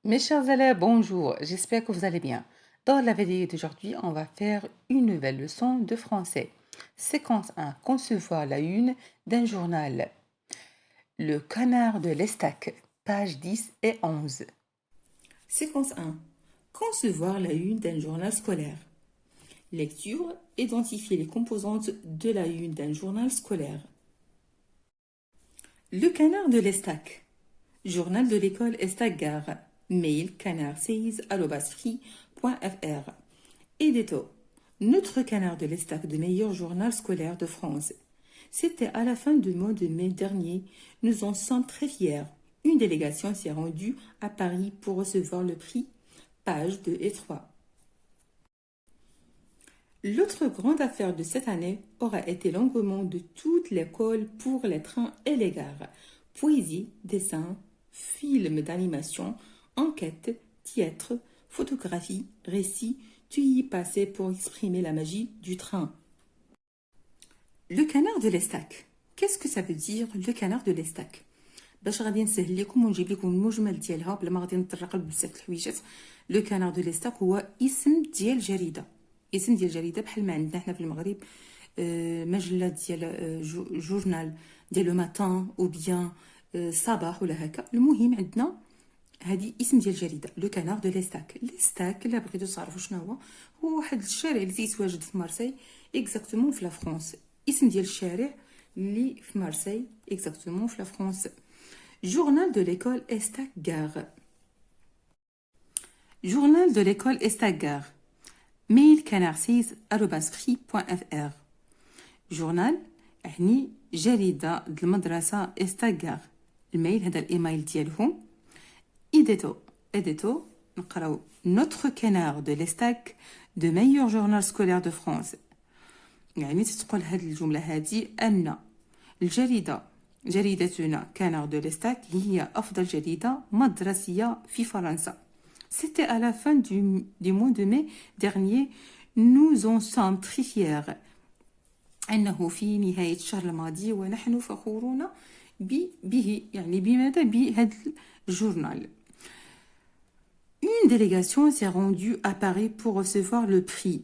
Mes chers élèves, bonjour, j'espère que vous allez bien. Dans la vidéo d'aujourd'hui, on va faire une nouvelle leçon de français. Séquence 1, concevoir la une d'un journal. Le canard de l'Estac, pages 10 et 11. Séquence 1, concevoir la une d'un journal scolaire. Lecture, identifier les composantes de la une d'un journal scolaire. Le canard de l'Estac. Journal de l'école Estac-Gare. Mail canard6@free.fr. Édito. Notre canard de l'Estac de meilleur journal scolaire de France. C'était à la fin du mois de mai dernier. Nous en sommes très fiers. Une délégation s'est rendue à Paris pour recevoir le prix. Pages 2 et 3. L'autre grande affaire de cette année aura été l'engouement de toute l'école pour les trains et les gares. Poésie, dessin, films d'animation, enquête, théâtre, photographie, récit, tu y passais pour exprimer la magie du train. Le canard de l'Estac. Qu'est-ce que ça veut dire le canard de l'Estac؟ باش غادي نسهل لكم ونجيب لكم المجمل ديالها بلا ما غادي نطرق بزاف الحويجات. لو كانار دو ليستاك هو اسم ديال جريده، اسم ديال جريده بحال ما عندنا حنا في المغرب مجله ديال جورنال ديال لو ماتان او بيان صباح ولا هكا. المهم عندنا هذه اسم ديال جريده لو كانار دو ليستاك. ليستاك الا بغيتو تعرفوا شنو هو واحد الشارع اللي تيتواجد في مارسي اكزاكتومون في لا فرنسا. اسم ديال الشارع اللي في مارسي اكزاكتومون في لا فرنسا. Journal de l'école Estac-Gare. Journal de l'école Estac-Gare. Mail canard6@free.fr. Journal يعني جريدة المدرسة Estac-Gare. الميل هذا الايميل ديالهم. Edito نقراو Notre canard de l'Estac de meilleur journal scolaire de France. يعني تتقول هذه الجملة هذه أن الجريدة جريدتنا كانار دو ليستاك هي أفضل جريدة مدرسية في فرنسا. C'était à la fin du mois de mai dernier. Nous en sommes très fiers. أنه في نهاية الشهر الماضي ونحن فخورون به، يعني بماذا؟ بهذا الجورنال. Une délégation s'est rendue à Paris pour recevoir le prix.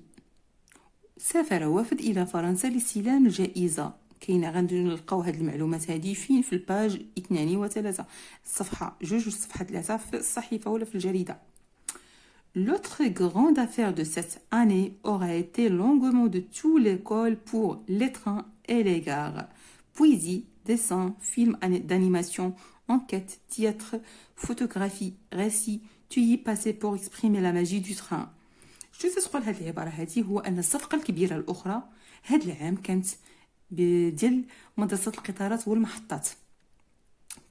سافر وفد إلى فرنسا لاستلام الجائزة. كاينه غنلقاو هاد المعلومات هادي فين؟ في الباج 2 و 3، الصفحه 2 والصفحه 3 في الصحيفه ولا في الجريده. L'autre grande affaire de cette année aura été l'engouement de toute l'école pour les trains et les gares. Poésie, dessin, film d'animation, enquête, théâtre, photographie, récit, tu y passais pour exprimer la magie du train. شو تتقول هاد العباره هادي؟ هو ان الصفقه الكبيره الاخرى هاد العام كانت ديال مدرسة القطارات والمحطات.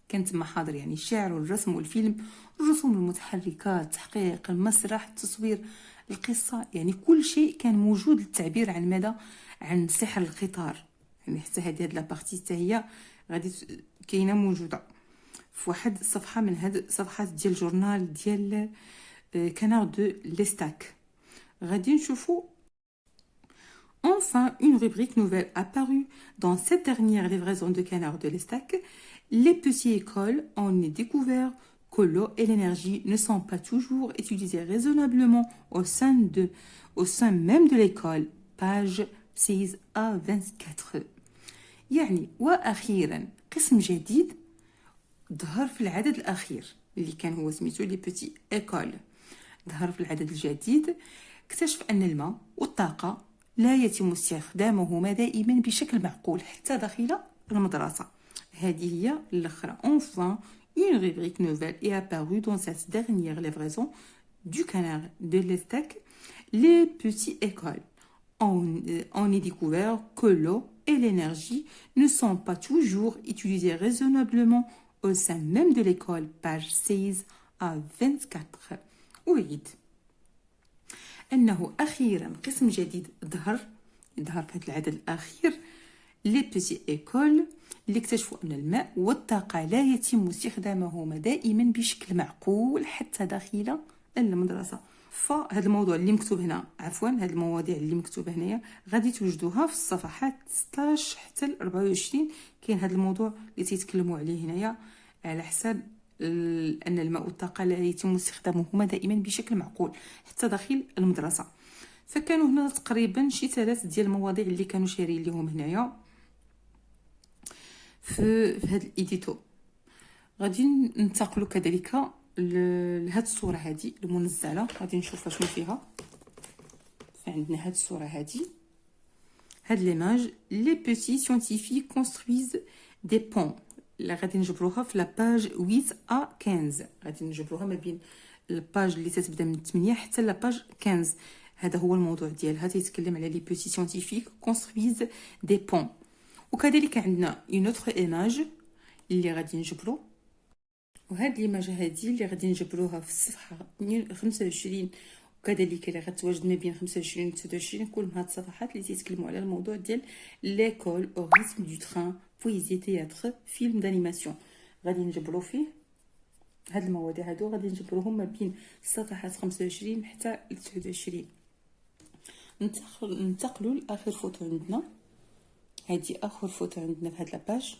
كانت محاضر يعني الشعر والرسم والفيلم، الرسوم المتحركة، التحقيق، المسرح، التصوير، القصة، يعني كل شيء كان موجود للتعبير عن ماذا؟ عن سحر القطار. يعني حتى هذه لابارتي حتى هي غادي كاينه موجوده في واحد الصفحه من هاد الصفحات ديال الجورنال ديال كانار دو ليستاك. غادي نشوفوا enfin une rubrique nouvelle apparue dans cette dernière livraison de Canard de l'Estac. Les petites écoles ont découvert que l'eau et l'énergie ne sont pas toujours utilisées raisonnablement au sein même de l'école. Page 16 à 24. يعني وأخيرا قسم جديد ظهر في العدد الأخير اللي كان هو سميتو لي بيتي إيكول. ظهر في العدد الجديد اكتشف أن الماء والطاقة لا يتم استخدامهما دائما بشكل معقول حتى داخل المدرسة. هذه هي الأخرى. Enfin, une rubrique nouvelle est apparue dans cette dernière livraison du canard de l'Estac. Les petites écoles on est découvert que l'eau et l'énergie ne sont pas toujours utilisées raisonnablement au sein même de l'école. Page 16 à 24. أعيد أنه أخيرا قسم جديد ظهر في هذا العدد الأخير لي بيتي إيكول اللي اكتشفوا أن الماء والطاقة لا يتم استخدامهما دائما بشكل معقول حتى داخل المدرسة. فهذا الموضوع اللي مكتوب هنا، عفوا هذه المواضيع اللي مكتوبة هنايا غادي توجدوها في الصفحات 16 حتى ل 24. كاين هذا الموضوع اللي تيتكلموا عليه هنايا على حساب أن الماء والطاقة لا يتم استخدامهما دائما بشكل معقول حتى داخل المدرسة. فكانوا هنا تقريبا شي 3 ديال المواضيع اللي كانوا شارين لهم هنايا في هذا الايديتو. غادي ننتقلوا كذلك لهاد الصورة هذه المنزلة، غادي نشوف شنو فيها. فعندنا هاد الصورة هذه، هاد ليماج لي بيتي سيانتيفيك كونسترويز دي بون. غادي نجبروها في لاباج 8 ا 15. غادي نجبروها ما بين الباج اللي تتبدا من 8 حتى لاباج 15. هذا هو الموضوع ديالها، تيتكلم على لي بيتي سيانتيفيك كونسترويز دي بون. وكذلك عندنا اون اوتر ايماج اللي غادي نجبرو، وهاد ليماج هادي اللي غادي نجبروها في الصفحه 25 وكذلك اللي غتواجد ما بين 25 و 29. كل هاد الصفحات اللي تيتكلموا على الموضوع ديال ليكول او ريتم دو تران، بويزي، تياتر، فيلم دانيماسيون. غادي نجبرو فيه هاد المواضيع هادو، غادي نجبروهم ما بين الصفحات 25 حتى ل 29. ننتقلوا لاخر فوتو عندنا. هادي اخر فوتو عندنا في هاد لاباج.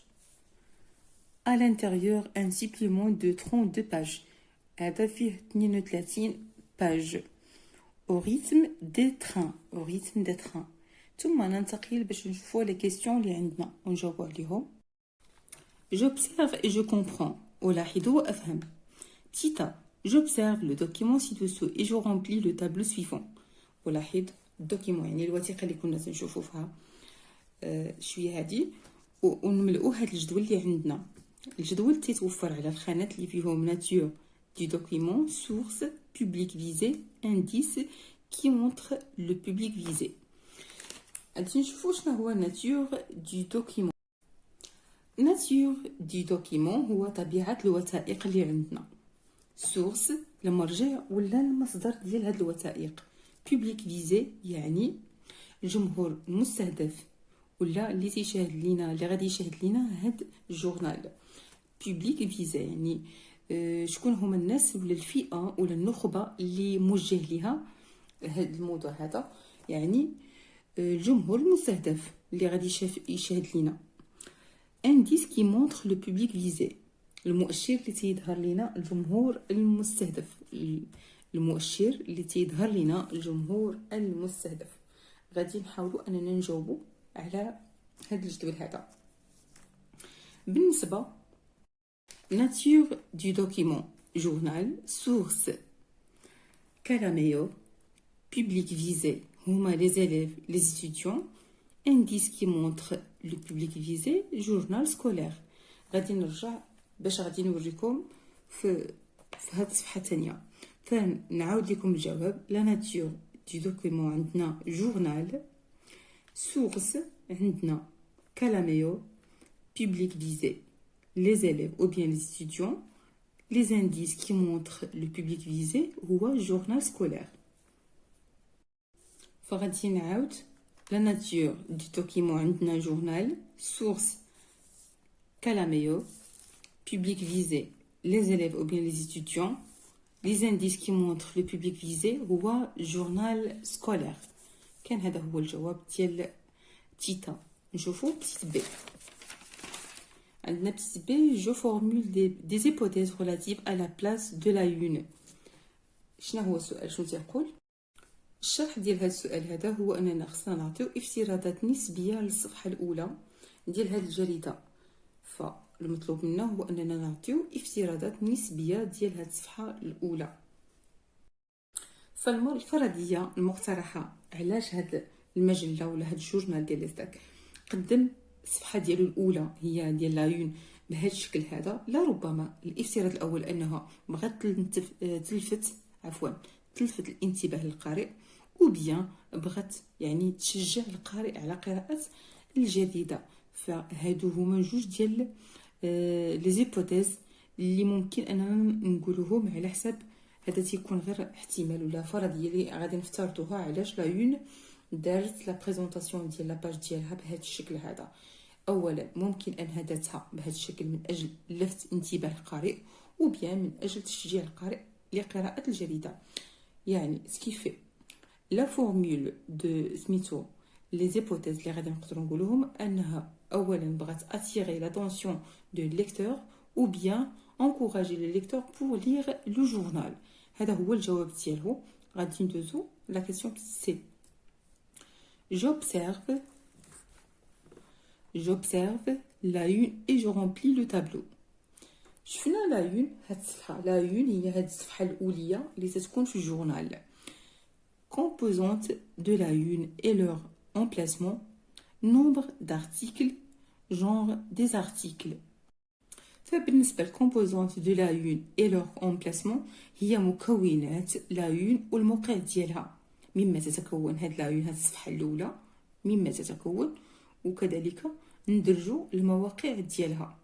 à l'intérieur un supplément de 32 pages. هذا فيه 32 باج. au rythme des trains. au rythme des trains. ثم ننتقل باش نشوفوا لي كيسيون اللي عندنا ونجاوبوا عليهم. j'observe et je comprends. ألاحظ وأفهم. تيتا j'observe le document ci-dessous et je remplis le tableau suivant. ألاحظ الدوكيمون يعني الوثيقة اللي كنا تنشوفوا فيها شويه هادي، ونملؤوا هاد الجدول اللي عندنا. الجدول تيتوفر على الخانات اللي فيهم ناتور du document, source, public visé, indice qui montre le public visé. غادي نشوفوا شنو هو nature du document. nature du document هو طبيعة الوثائق اللي عندنا. source المرجع ولا المصدر ديال هاد الوثائق. public visé يعني الجمهور المستهدف ولا اللي تيشاهد لينا، اللي غادي يشاهد لينا هاد الجورنال. بوبليك فيزا يعني شكون هما الناس ولا الفئه ولا النخبه اللي موجه ليها هاد الموضوع هذا، يعني الجمهور المستهدف اللي غادي يشاهد لينا. انديس كي مونطر لو بوبليك فيزي، المؤشر اللي تيظهر لينا الجمهور المستهدف. المؤشر اللي تيظهر لينا الجمهور المستهدف. غادي نحاولوا اننا نجاوبوا على هذا الجدول هذا. بالنسبه nature du document, journal, source, calaméo, public visé, huma les élèves, les étudiants, indice qui montre le public visé, journal scolaire. غادي نرجع باش غادي نوريكم في هاد الصفحه الثانيه. فنعاود لكم الجواب. لا ناتور دي دوكيمون عندنا جورنال، source عندنا calaméo, public visé, les élèves ou bien les étudiants. Les indices qui montrent le public visé هو journal scolaire. فغادي نعاود. la nature du document عندنا journal, source calaméo, public visé les élèves ou bien les étudiants. les indices qui montrent le public visé هو journal scolaire. كان هذا هو الجواب ديال تيتا. نشوفوا بتيت بي. عندنا بتيت بي je formule des hypothèses relatives à la place de la une. شنو هو السؤال؟ شنو تيقول؟ الشرح ديال هذا السؤال هذا هو اننا خصنا نعطيو افتراضات نسبيه للصفحه الاولى ديال هذه الجريده. فالمطلوب منا هو اننا نعطيو افتراضات نسبيه ديال هذه الصفحه الاولى. فالفرضيه المقترحه علاش هذا المجله ولا هذا الجورنال ديال ليستاك قدم الصفحه ديالو الاولى هي ديال لايون بهذا الشكل هذا، لا ربما الافتراض الاول انها بغات تلفت الانتباه للقارئ، وبيان بغات يعني تشجع القارئ على قراءه الجريده. فهادو هما جوج ديال لي زيبوتيز اللي ممكن اننا نقولوهم على حساب هذا تيكون غير احتمال ولا فرضيه اللي غادي نفترضوها. علاش لايون دارت لا بريزونطاسيون ديال لاباج ديالها بهذا الشكل هذا؟ اولا ممكن انها دارتها بهذا الشكل من اجل لفت انتباه القارئ، وبيان من اجل تشجيع القارئ لقراءه الجريده. يعني سكيفي لا فورمول دو سميتو لي زيبوتيز اللي غادي نقدروا نقولوهم انها اولا بغات اتيري لاتونسيون دو ليكتور، او بيان encourager le lecteur pour lire le journal. هذا هو الجواب ديالو. غادي ندوزو la question C. J'observe la une et je remplis le tableau. شفنا لا une هاد الصفحة. لا une هي هاد الصفحة الأولية اللي تتكون في الجورنال. Composantes de la une et leur emplacement. Nombre d'articles. Genre des articles. فبالنسبة للكومبوزونت دو لا une et leur emplacement هي مكونات لا une والموقع ديالها. مما تتكون هاد لا une هاد الصفحة الأولى مما تتكون، وكذلك ندرجو المواقع ديالها.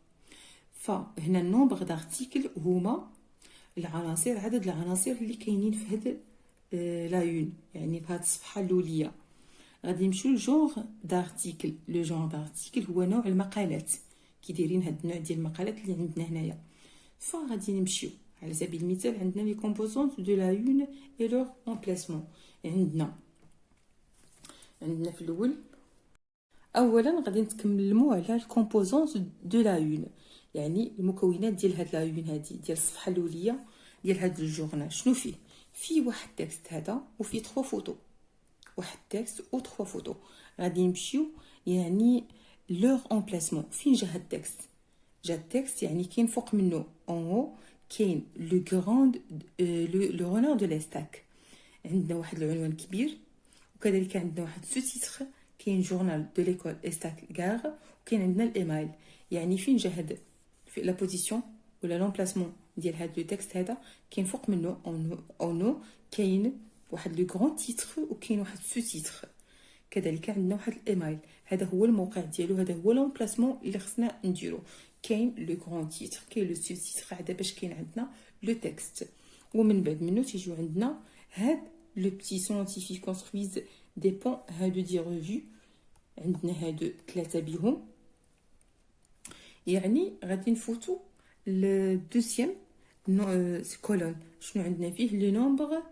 فهنا النومبر دارتيكل هما العناصر، عدد العناصر اللي كاينين في هاد لا une، يعني في هاد الصفحة الأولية. غادي نمشيو لجونغ دارتيكل. لو جونغ دارتيكل هو نوع المقالات، كي دايرين هاد النوع ديال المقالات اللي عندنا هنايا. فغادي نمشيو على سبيل المثال عندنا لي كومبوزونت دو لا une et leur emplacement. عندنا في الاول اولا غادي نتكلموا على الكومبوزونت دو لا une، يعني المكونات ديال هاد لا une هادي ديال الصفحه الاوليه ديال هاد الجورنال. شنو فيه واحد تكست هذا وفيه 3 فوتو، واحد تكست و 3 فوتو. غادي نمشيو يعني لور امبلاسمون. فين جا هاد التكست؟ جا التكست يعني كاين فوق منه اون هو كاين لو غراند لو رونور دو ليستاك. عندنا واحد العنوان كبير، وكذلك عندنا واحد سو تيتر كاين جورنال دو ليكول استاك غار، وكاين عندنا الايميل. يعني فين جا هاد في لا بوزيسيون ولا لومبلاسمون ديال هاد لو تكست هذا كاين فوق منه اون كاين واحد لو غران تيتر وكاين واحد سو تيتر. كذلك عندنا واحد الايميل، هذا هو الموقع ديالو، هذا هو لومبلاسمون اللي خصنا نديرو. كاين لو غران تيتر، كاين لو سو تيتر، عاد باش كاين عندنا لو تكست. ومن بعد منه تيجيو عندنا هاد لو بتي سيانتيفيك كونسترويز دي بون. هادو دي ريفيو، عندنا هادو 3 بيهم. يعني غادي نفوتو للدوزيام كولون. شنو عندنا فيه؟ لو نومبر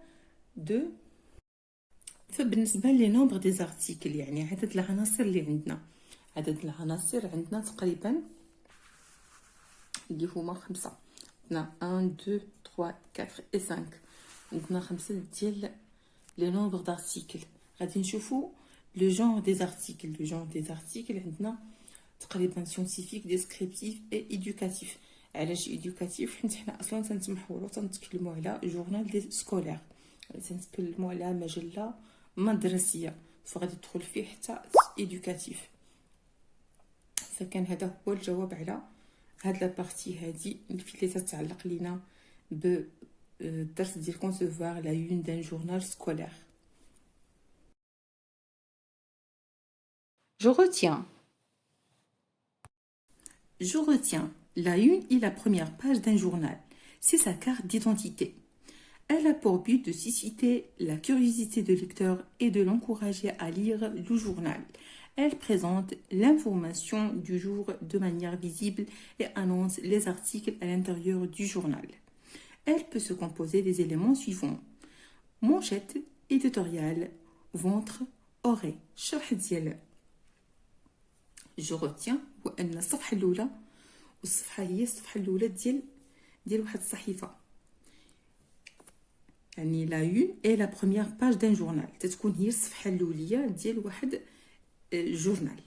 دو. فبالنسبه لي نومبر دي زارتيكل يعني عدد العناصر اللي عندنا. عدد العناصر عندنا تقريبا اللي هما 5. عندنا 1 2 3 4 و 5. عندنا 5 ديال لي نومبر دارتيكل. غادي نشوفوا لو جونغ دي زارتيكل. لو جونغ دي زارتيكل عندنا تقريبا سيونتيفيك، ديسكريبتيف اي ايدوكاتيف. علاش ايدوكاتيف؟ حيت حنا اصلا تنتمحوروا تنتكلموا على جورنال دي سكولير، تنتكلموا على مجله مدرسيه، فغادي تدخل فيه حتى ايدوكاتيف. فكان هذا هو الجواب على هاد لا بارتي هادي اللي تتعلق لينا بالدرس ديال كونسيفوار لا يون دان جورنال سكولير. Je retiens la une et la première page d'un journal. C'est sa carte d'identité. Elle a pour but de susciter la curiosité du lecteur et de l'encourager à lire le journal. Elle présente l'information du jour de manière visible et annonce les articles à l'intérieur du journal. Elle peut se composer des éléments suivants: manchette, éditorial, ventre, oreille. شرح ديال جو روتيان هو ان الصفحه الاولى، والصفحه هي الصفحه الاولى ديال واحد الصحيفه، يعني لا يون اي لا بروميير باج دان جورنال. تتكون هي الصفحه الاوليه ديال واحد جورنال،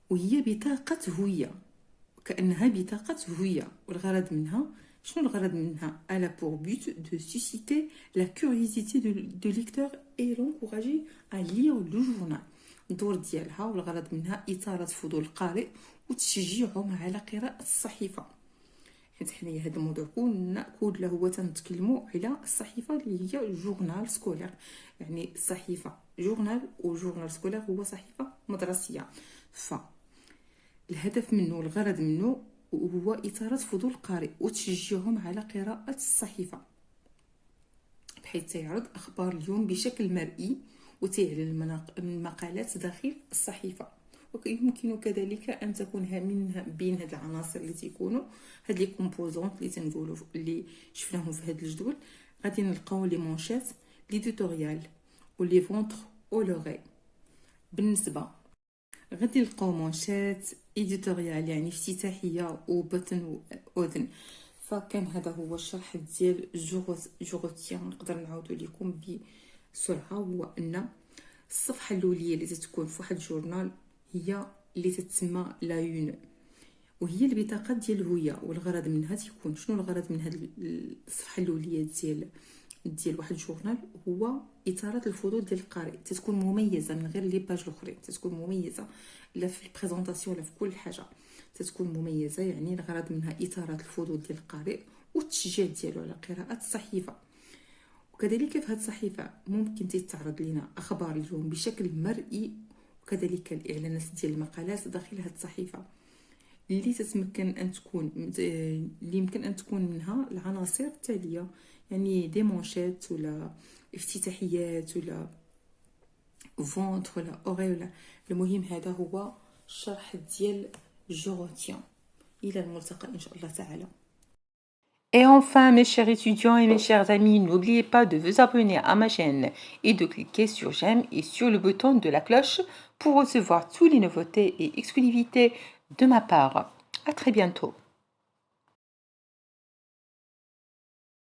وهي بطاقه هويه، كانها بطاقه هويه. والغرض منها شنو؟ الغرض منها الا بور بوت دو سوسيتي لا كوريوزيتي دو ليكتور اي لونكوراجي ا لير لو جورنال. الدور ديالها والغرض منها إثارة فضول القارئ وتشجيعهم على قراءة الصحيفة. حيت حنايا هذا الموضوع كله هو تنتكلموا على الصحيفة اللي هي جورنال سكولير، يعني صحيفة جورنال، وجورنال سكولير هو صحيفة مدرسية. فالهدف منه والغرض منه هو إثارة فضول القارئ وتشجيعهم على قراءة الصحيفة، بحيث تيعرض أخبار اليوم بشكل مرئي وتعلن المقالات داخل الصحيفة. ويمكن كذلك ان تكون منها بين هاد العناصر اللي تيكونوا هاد لي كومبوزونت اللي تنقولوا اللي شفناهم في هاد الجدول. غادي نلقاو لي مونشيت، ليديتوريال ولي فونتر او لوغي. بالنسبه غادي نلقاو مونشيت، ايديتوريال يعني افتتاحيه وبطن واذن. فكان هذا هو الشرح ديال جوغوتيان. نقدر نعاودو لكم بسرعه. هو ان الصفحه الاوليه اللي تتكون في واحد الجورنال هي اللي تتسمى لا يون، وهي البطاقه ديال الهويه. والغرض منها تيكون شنو الغرض من هذه الصفحه الاوليه ديال واحد الجورنال؟ هو اثاره الفضول ديال القارئ. تتكون مميزه من غير لي باج الاخرين، تتكون مميزه لا في البريزونطاسيون لا في كل حاجه تتكون مميزه. يعني الغرض منها اثاره الفضول ديال القارئ والتشجيع ديالو على قراءه الصحيفه. وكذلك في هذه الصحيفه ممكن تتعرض لنا اخبار اليوم بشكل مرئي، وكذلك الاعلانات ديال المقالات داخل هذه الصحيفه اللي تتمكن ان تكون اللي يمكن ان تكون منها العناصر التاليه، يعني دي مونشيت ولا افتتاحيات ولا فونتر ولا اوري ولا. المهم هذا هو الشرح ديال جوغوتيان. الى الملتقى ان شاء الله تعالى. Et enfin, mes chers étudiants et mes chers amis, n'oubliez pas de vous abonner à ma chaîne et de cliquer sur j'aime et sur le bouton de la cloche pour recevoir toutes les nouveautés et exclusivités de ma part. À très bientôt.